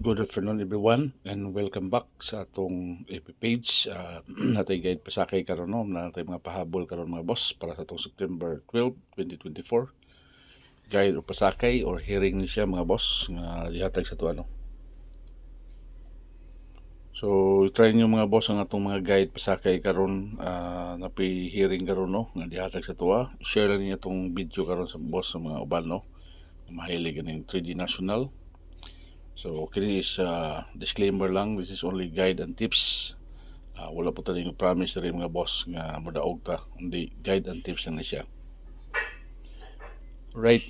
Good afternoon everyone and welcome back sa atong FB page. Natay guide pasakay karon no, natay mga pahabol karon mga boss para sa atong September 12, 2024. Guide o pasakay or hearing ni siya mga boss nga ihatag sa to ano. So try niyo mga boss ang atong mga guide pasakay karon napi hearing karon no nga dihatag sa tuwa. Share lang niyo itong video karon sa boss sa mga uban no. Mahilig ganing 3D National. So, kini is disclaimer lang. This is only guide and tips. Wala po tayong promise rin mga boss nga madaog ta. Hindi, guide and tips lang na siya. Right.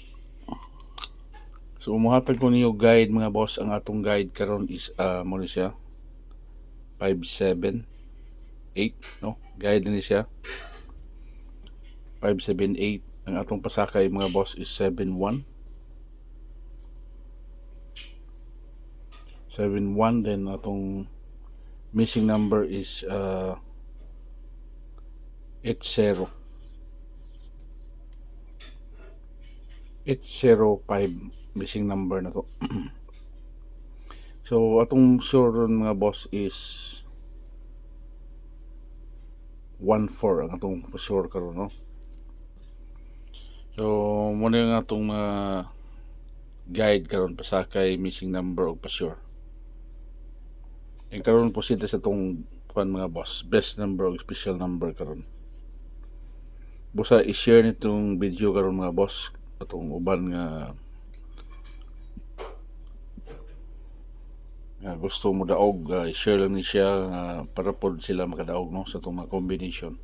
So, umuhatag ko niyo guide mga boss. Ang atong guide karon is muna siya 578 no? Guide na siya 578. Ang atong pasakay mga boss is 71. 71, then atong missing number is 80. 805 missing number na to. So atong sure mga boss is 14 ang atong sure karon no. So muna yung atong guide karon pasakay missing number o pa-sure. And karon po sila sa itong mga boss, best number o special number karon. Busa i-share nitong video karon mga boss atong uban nga gusto mo daog, i-share lang ni siya para pod sila makadaog no sa itong mga combination.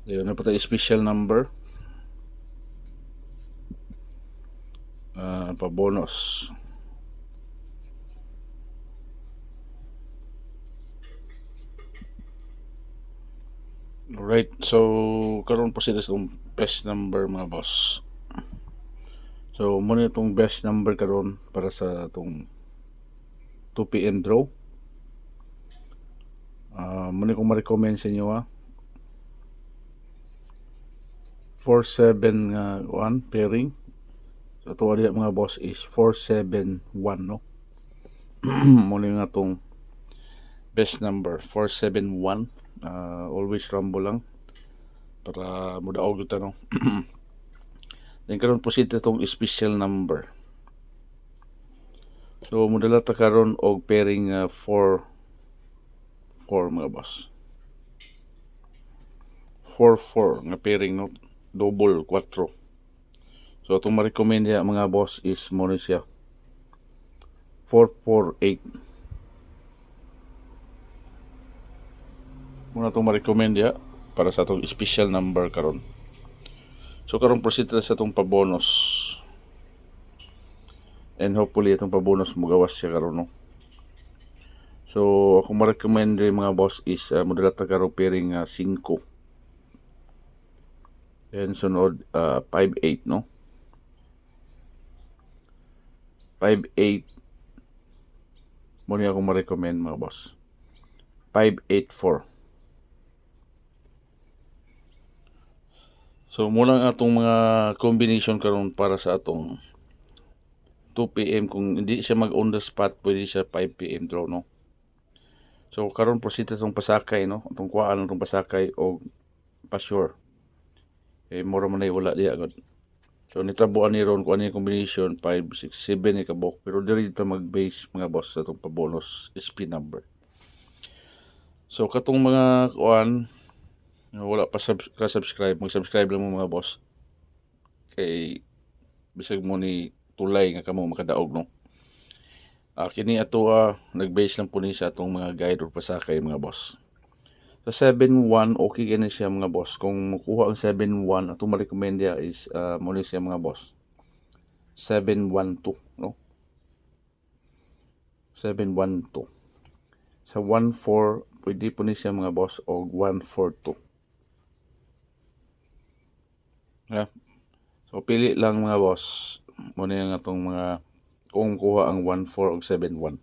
Ayun na po tayo special number pa bonus. Alright, so karon po sila itong best number mga boss. So muna itong best number karon para sa itong 2 PM draw. Muna kong ma-recommend sa inyo 471 pairing. So ito diya mga boss is 471 no. Muna yung atong best number 471. Always rumble lang para mudaog ito no. Then karon po sita itong special number. So mudala ta karon og pairing 4 mga boss. 4 nga pairing no, double 4. So itong ma-recommend niya mga boss is mo siya 448. Muna itong ma-recommend ya para sa itong special number karon. So karon proceed sa itong pabonus. And hopefully itong pabonus magawas siya karon no. So ako ma-recommend rin mga boss is mudala ta karon pairing 5. Then sunod 58 no. 58 muna ako ma-recommend mga boss. 584. So muna ang atong mga combination karon para sa atong 2 PM. Kung hindi siya mag on the spot, pwede siya 5 PM draw no. So karon proceed itong pasakay no, atong kuhaan itong pasakay o pa-sure. Mura man ay wala diya agad. So nitabuan ni ron kung ano yung combination 5, 6, 7 ni kabok. Pero diri dito mag-base mga boss sa itong pa-bonus SP number. So katong mga kuhaan wala pa ka-subscribe, mag-subscribe lang mo mga boss. Kay bisag mo ni tulay nga kamo makadaog no. Kini ato nag-base lang po ni sa atong mga guide or pasakay mga boss. Sa 71 okay gani siya mga boss. Kung makuha ang 71 atong ma-recommend dia is mo ni siya mga boss 712 no. 712. Sa 14 pwede po ni siya mga boss og 142. So pili lang mga boss muna yung atong mga kung kuha ang 14 o 71.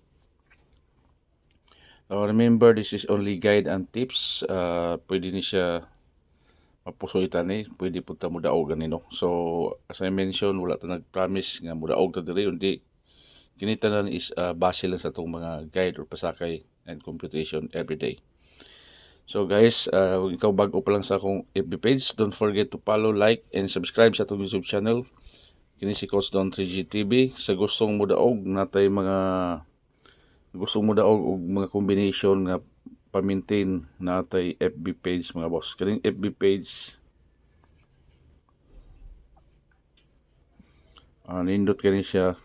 So remember, this is only guide and tips. Pwede ni siya mapusoitan pwede po ta mudaog ganino. So as I mentioned, wala ta nag-promise nga mudaog ta diri, hindi Kinita na is base lang sa itong mga guide or pasakay and computation everyday. So guys, kung ikaw bago pa lang sa akong FB page, don't forget to follow, like, and subscribe sa itong YouTube channel. Kini si Coach Don 3G TV. Sa gustong mudaog natay mga og mga combination nga pa-maintain natay FB page mga boss. Kaning FB page nindot kani siya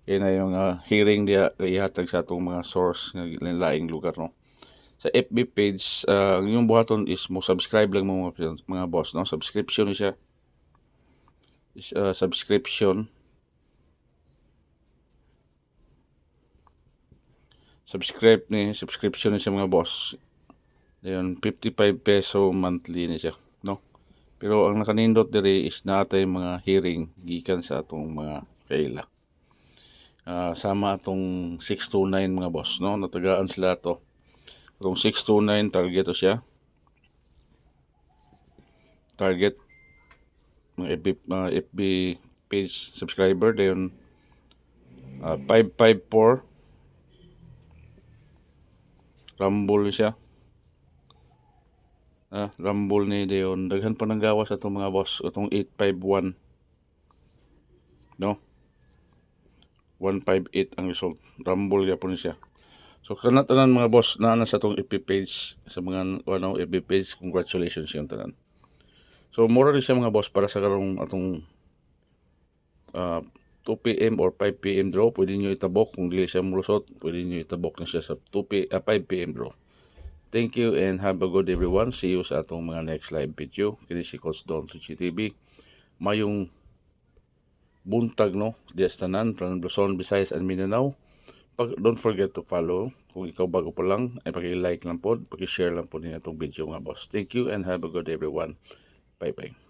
na yung hearing dia ihatag sa atong mga source nga laing lugar, no. Sa FB page, ang inyong buhaton is mo subscribe lang mga boss, no. Subscription ni siya. Subscription ni siya mga boss. Ayun, 55 peso monthly ni siya, no. Pero ang nakanindot diri is natay mga hearing gikan sa atong mga kaila. Sama atong 629 mga boss, no. Natagaan sila to. Itong 629 target to siya. Target mga FB page subscriber dayon 554 Rumble siya. Rumble ni dayon daghan pa nang gawas atong mga boss, itong 851, no. 158 ang result. Rumble gyapon siya. So kana tanan mga boss na sa atong FB page, sa mga FB page, congratulations yung tanan. So mura rin siya mga boss para sa karong atong 2 PM or 5 PM draw. Pwede nyo itabok kung dili siya mulusot, pwede nyo itabok na siya sa 5 PM draw. Thank you and have a good everyone. See you sa atong mga next live video. Kini si Coach Don 3G TV. Mayong buntag, no, dias tanan from Luzon, Visayas and Mindanao. Don't forget to follow. Kung ikaw bago pa lang, ay paki-like lang po, paki-share lang po din itong video mga boss. Thank you and have a good everyone. Bye-bye.